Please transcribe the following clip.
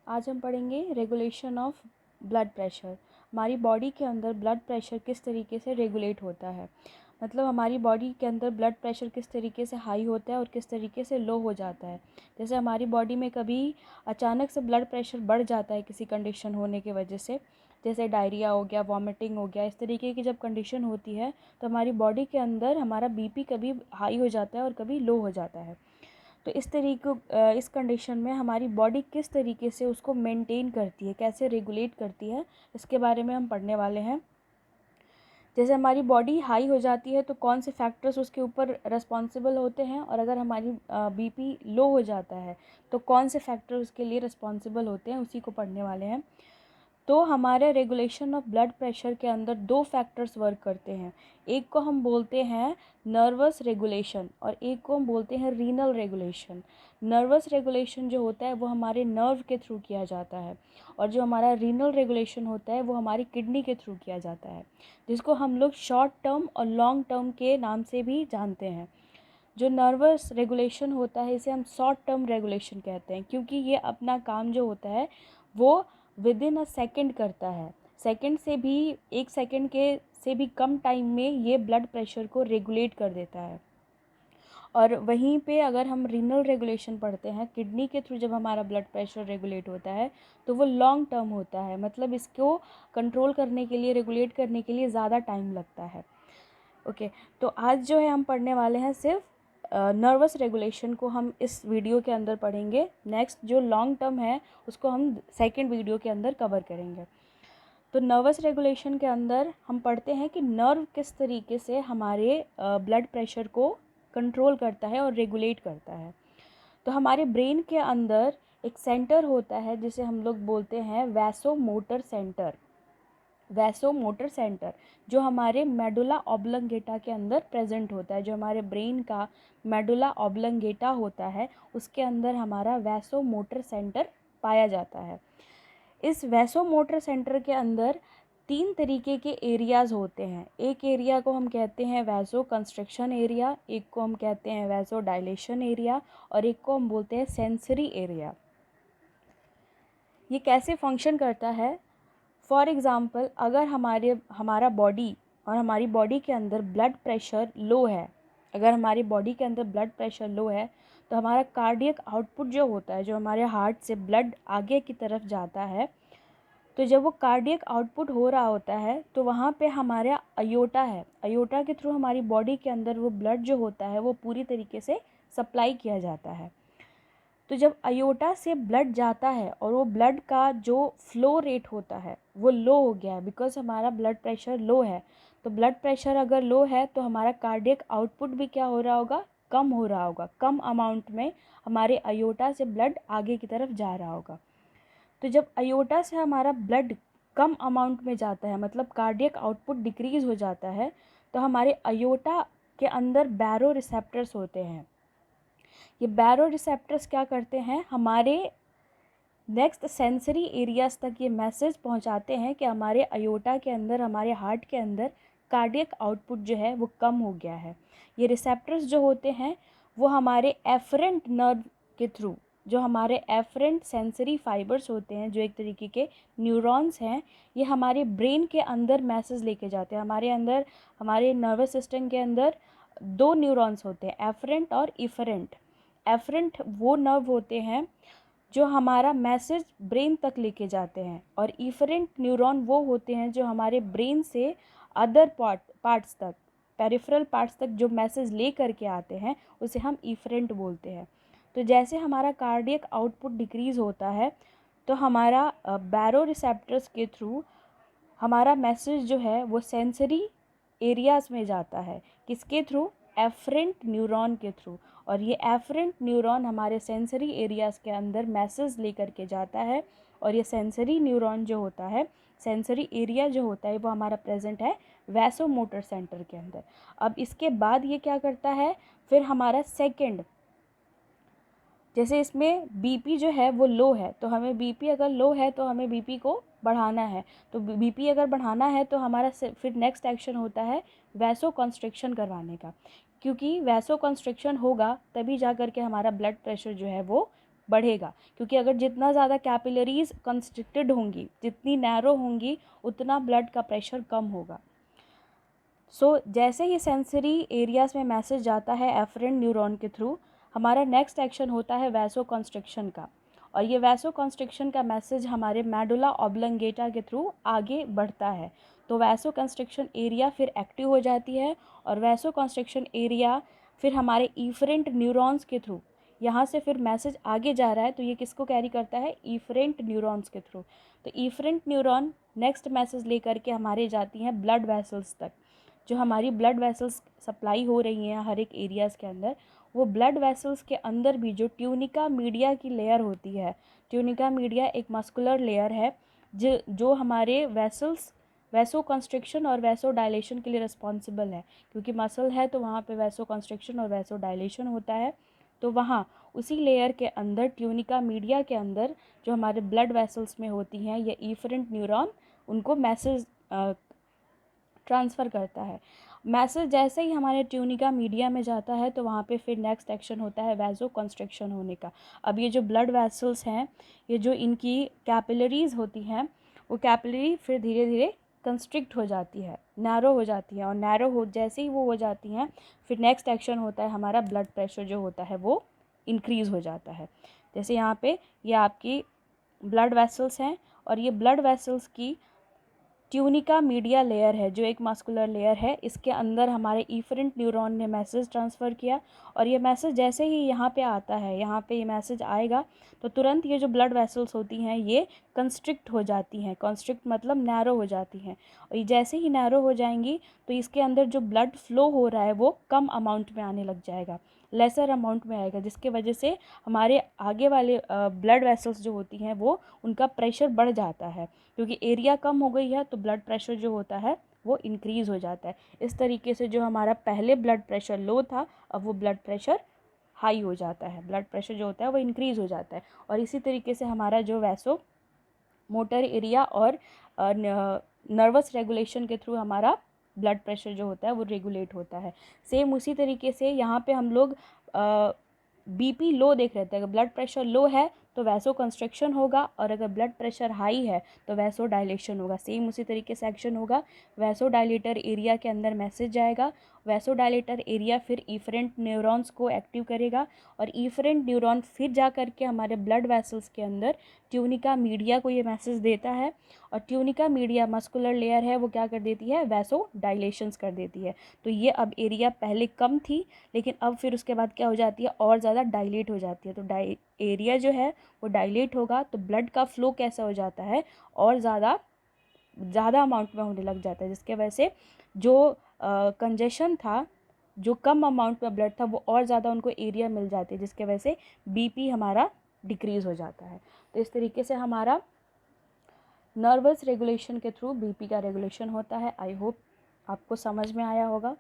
आज हम पढ़ेंगे रेगुलेशन ऑफ ब्लड प्रेशर। हमारी बॉडी के अंदर ब्लड प्रेशर किस तरीके से रेगुलेट होता है, मतलब हमारी बॉडी के अंदर ब्लड प्रेशर किस तरीके से हाई होता है और किस तरीके से लो हो जाता है। जैसे हमारी बॉडी में कभी अचानक से ब्लड प्रेशर बढ़ जाता है किसी कंडीशन होने की वजह से, जैसे डायरिया हो गया, वॉमिटिंग हो गया, इस तरीके की जब कंडीशन होती है तो हमारी बॉडी के अंदर हमारा बीपी कभी हाई हो जाता है और कभी लो हो जाता है। तो इस कंडीशन में हमारी बॉडी किस तरीके से उसको मेंटेन करती है, कैसे रेगुलेट करती है, इसके बारे में हम पढ़ने वाले हैं। जैसे हमारी बॉडी हाई हो जाती है तो कौन से फैक्टर्स उसके ऊपर रिस्पॉन्सिबल होते हैं, और अगर हमारी बीपी लो हो जाता है तो कौन से फैक्टर उसके लिए रिस्पॉन्सिबल होते हैं, उसी को पढ़ने वाले हैं। तो हमारे रेगुलेशन ऑफ ब्लड प्रेशर के अंदर दो फैक्टर्स वर्क करते हैं। एक को हम बोलते हैं नर्वस रेगुलेशन और एक को हम बोलते हैं रीनल रेगुलेशन। नर्वस रेगुलेशन जो होता है वो हमारे नर्व के थ्रू किया जाता है, और जो हमारा रीनल रेगुलेशन होता है वो हमारी किडनी के थ्रू किया जाता है, जिसको हम लोग शॉर्ट टर्म और लॉन्ग टर्म के नाम से भी जानते हैं। जो नर्वस रेगुलेशन होता है इसे हम शॉर्ट टर्म रेगुलेशन कहते हैं, क्योंकि ये अपना काम जो होता है वो विद इन अ सेकेंड करता है। सेकेंड से भी, एक सेकेंड के से भी कम टाइम में ये ब्लड प्रेशर को रेगुलेट कर देता है। और वहीं पे अगर हम रीनल रेगुलेशन पढ़ते हैं, किडनी के थ्रू जब हमारा ब्लड प्रेशर रेगुलेट होता है तो वो लॉन्ग टर्म होता है, मतलब इसको कंट्रोल करने के लिए, रेगुलेट करने के लिए ज़्यादा टाइम लगता है। ओके, तो आज जो है हम पढ़ने वाले हैं सिर्फ नर्वस रेगुलेशन को हम इस वीडियो के अंदर पढ़ेंगे। नेक्स्ट जो लॉन्ग टर्म है उसको हम सेकेंड वीडियो के अंदर कवर करेंगे। तो नर्वस रेगुलेशन के अंदर हम पढ़ते हैं कि नर्व किस तरीके से हमारे ब्लड प्रेशर को कंट्रोल करता है और रेगुलेट करता है। तो हमारे ब्रेन के अंदर एक सेंटर होता है जिसे हम लोग बोलते हैं वैसोमोटर सेंटर। वैसोमोटर सेंटर जो हमारे मेडुला ऑब्लंगेटा के अंदर प्रेजेंट होता है, जो हमारे ब्रेन का मेडुला ऑब्लंगेटा होता है उसके अंदर हमारा वैसोमोटर सेंटर पाया जाता है। इस वैसोमोटर सेंटर के अंदर तीन तरीके के एरियाज़ होते हैं। एक एरिया को हम कहते हैं वैसो कंस्ट्रक्शन एरिया, एक को हम कहते हैं वैसो डायलेशन एरिया, और एक को हम बोलते हैं सेंसरी एरिया। ये कैसे फंक्शन करता है? फॉर एग्ज़ाम्पल, अगर हमारा बॉडी और हमारी बॉडी के अंदर ब्लड प्रेशर लो है, अगर हमारी बॉडी के अंदर ब्लड प्रेशर लो है तो हमारा कार्डियक आउटपुट जो होता है, जो हमारे हार्ट से ब्लड आगे की तरफ जाता है, तो जब वो कार्डियक आउटपुट हो रहा होता है तो वहाँ पे हमारा अयोटा है, अयोटा के थ्रू हमारी बॉडी के अंदर वो ब्लड जो होता है वो पूरी तरीके से सप्लाई किया जाता है। तो जब अयोटा से ब्लड जाता है और वो ब्लड का जो फ्लो रेट होता है वो लो हो गया है, बिकॉज हमारा ब्लड प्रेशर लो है, तो ब्लड प्रेशर अगर लो है तो हमारा कार्डियक आउटपुट भी क्या हो रहा होगा? कम हो रहा होगा, कम अमाउंट में हमारे अयोटा से ब्लड आगे की तरफ जा रहा होगा। तो जब अयोटा से हमारा ब्लड कम अमाउंट में जाता है, मतलब कार्डियक आउटपुट डिक्रीज़ हो जाता है, तो हमारे अयोटा के अंदर बैरो रिसेप्टर्स होते हैं। ये बैरो रिसेप्टर्स क्या करते हैं? हमारे नेक्स्ट सेंसरी एरियाज़ तक ये मैसेज पहुंचाते हैं कि हमारे अयोटा के अंदर, हमारे हार्ट के अंदर कार्डियक आउटपुट जो है वो कम हो गया है। ये रिसेप्टर्स जो होते हैं वो हमारे एफरेंट नर्व के थ्रू, जो हमारे एफरेंट सेंसरी फाइबर्स होते हैं, जो एक तरीके के न्यूरॉन्स हैं, ये हमारे ब्रेन के अंदर मैसेज लेके जाते हैं। हमारे अंदर, हमारे नर्वस सिस्टम के अंदर दो न्यूरॉन्स होते हैं, एफरेंट और इफरेंट। एफरेंट वो नर्व होते हैं जो हमारा मैसेज ब्रेन तक लेके जाते हैं, और इफरेंट न्यूरॉन वो होते हैं जो हमारे ब्रेन से अदर पार्ट्स तक, पेरिफेरल पार्ट्स तक जो मैसेज ले करके आते हैं उसे हम इफरेंट बोलते हैं। तो जैसे हमारा कार्डियक आउटपुट डिक्रीज़ होता है तो हमारा बैरो रिसेप्टर्स के थ्रू हमारा मैसेज जो है वो सेंसरी एरियाज़ में जाता है। किसके थ्रू? एफरेंट न्यूरॉन के थ्रू। और ये एफरेंट न्यूरॉन हमारे सेंसरी एरियाज़ के अंदर मैसेज लेकर के जाता है, और ये सेंसरी न्यूरॉन जो होता है, सेंसरी एरिया जो होता है, वो हमारा प्रेजेंट है वैसोमोटर सेंटर के अंदर। अब इसके बाद ये क्या करता है? फिर हमारा सेकेंड, जैसे इसमें बीपी जो है वो लो है, तो हमें बीपी अगर लो है तो हमें बीपी को बढ़ाना है। तो बीपी अगर बढ़ाना है तो हमारा फिर नेक्स्ट एक्शन होता है वैसो कंस्ट्रिक्शन करवाने का, क्योंकि वैसो कंस्ट्रिक्शन होगा तभी जा कर के हमारा ब्लड प्रेशर जो है वो बढ़ेगा, क्योंकि अगर जितना ज़्यादा कैपिलरीज कंस्ट्रिक्टेड होंगी, जितनी नैरो होंगी, उतना ब्लड का प्रेशर कम होगा। जैसे ही सेंसरी एरियाज़ में मैसेज जाता है एफरेंट न्यूरॉन के थ्रू, हमारा नेक्स्ट एक्शन होता है वैसो कंस्ट्रिक्शन का, और ये वैसो कंस्ट्रिक्शन का मैसेज हमारे मेडुला ऑब्लंगेटा के थ्रू आगे बढ़ता है। तो वैसो कंस्ट्रिक्शन एरिया फिर एक्टिव हो जाती है, और वैसो कंस्ट्रिक्शन एरिया फिर हमारे इफरेंट न्यूरॉन्स के थ्रू, यहाँ से फिर मैसेज आगे जा रहा है, तो ये किसको कैरी करता है? इफरेंट न्यूरॉन्स के थ्रू। तो इफरेंट न्यूरॉन नेक्स्ट मैसेज लेकर के हमारे जाती हैं ब्लड वेसल्स तक। जो हमारी ब्लड वेसल्स सप्लाई हो रही हैं हर एक एरियाज़ के अंदर, वो ब्लड वेसल्स के अंदर भी जो ट्यूनिका मीडिया की लेयर होती है, ट्यूनिका मीडिया एक मस्कुलर लेयर है जो हमारे वैसो कंस्ट्रिक्शन और वैसो डायलेशन के लिए रिस्पॉन्सिबल है, क्योंकि मसल है तो वहाँ पे वैसो कंस्ट्रिक्शन और वैसो डायलेशन होता है। तो वहाँ उसी लेयर के अंदर, ट्यूनिका मीडिया के अंदर, जो हमारे ब्लड वेसल्स में होती हैं, ये इफरेंट न्यूरॉन उनको मैसेज ट्रांसफ़र करता है। मैसेज जैसे ही हमारे ट्यूनिका मीडिया में जाता है, तो वहाँ पे फिर नेक्स्ट एक्शन होता है वैसो कंस्ट्रिक्शन होने का। अब ये जो ब्लड वेसल्स हैं, ये जो इनकी कैपिलरीज़ होती हैं, वो कैपिलरी फिर धीरे धीरे कंस्ट्रिक्ट हो जाती है, नैरो हो जाती है, और नैरो हो जैसे ही वो हो जाती हैं, फिर नेक्स्ट एक्शन होता है हमारा ब्लड प्रेशर जो होता है वो इंक्रीज़ हो जाता है। जैसे यहाँ पे ये आपकी ब्लड वेसल्स हैं, और ये ब्लड वेसल्स की ट्यूनिका मीडिया लेयर है, जो एक मस्कुलर लेयर है, इसके अंदर हमारे इफरेंट न्यूरॉन ने मैसेज ट्रांसफ़र किया, और ये मैसेज जैसे ही यहाँ पे आता है, यहाँ पे ये मैसेज आएगा, तो तुरंत ये जो ब्लड वेसल्स होती हैं ये कंस्ट्रिक्ट हो जाती हैं। कंस्ट्रिक्ट मतलब नैरो हो जाती हैं, और ये जैसे ही नैरो हो जाएंगी, तो इसके अंदर जो ब्लड फ्लो हो रहा है वो कम अमाउंट में आने लग जाएगा, लेसर अमाउंट में आएगा, जिसके वजह से हमारे आगे वाले ब्लड वेसल्स जो होती हैं वो उनका प्रेशर बढ़ जाता है, क्योंकि एरिया कम हो गई है तो ब्लड प्रेशर जो होता है वो इंक्रीज़ हो जाता है। इस तरीके से जो हमारा पहले ब्लड प्रेशर लो था, अब वो ब्लड प्रेशर हाई हो जाता है, ब्लड प्रेशर जो होता है वो इंक्रीज़ हो जाता है। और इसी तरीके से हमारा जो वैसो मोटर एरिया और नर्वस रेगुलेशन के थ्रू हमारा ब्लड प्रेशर जो होता है वो रेगुलेट होता है। सेम उसी तरीके से यहाँ पे हम लोग बीपी लो देख रहे थे। अगर ब्लड प्रेशर लो है तो वैसो कंस्ट्रिक्शन होगा, और अगर ब्लड प्रेशर हाई है तो वैसो डायलेशन होगा। सेम उसी तरीके से एक्शन होगा। वैसो डायलेटर एरिया के अंदर मैसेज जाएगा, वैसो डायलेटर एरिया फिर इफरेंट न्यूरॉन्स को एक्टिव करेगा, और इफरेंट न्यूरॉन फिर जा कर के हमारे ब्लड वेसल्स के अंदर ट्यूनिका मीडिया को ये मैसेज देता है, और ट्यूनिका मीडिया मस्कुलर लेयर है, वो क्या कर देती है? वैसो डायलेशंस कर देती है। तो ये अब एरिया पहले कम थी, लेकिन अब फिर उसके बाद क्या हो जाती है? और ज़्यादा डायलेट हो जाती है। तो एरिया जो है वो डायलेट होगा, तो ब्लड का फ्लो कैसा हो जाता है? और ज़्यादा अमाउंट में होने लग जाता है, जिसके वजह से जो कंजेशन था, जो कम अमाउंट में ब्लड था, वो और ज़्यादा उनको एरिया मिल जाती है, जिसके वजह से बीपी हमारा डिक्रीज़ हो जाता है। तो इस तरीके से हमारा नर्वस रेगुलेशन के थ्रू बीपी का रेगुलेशन होता है। आई होप आपको समझ में आया होगा।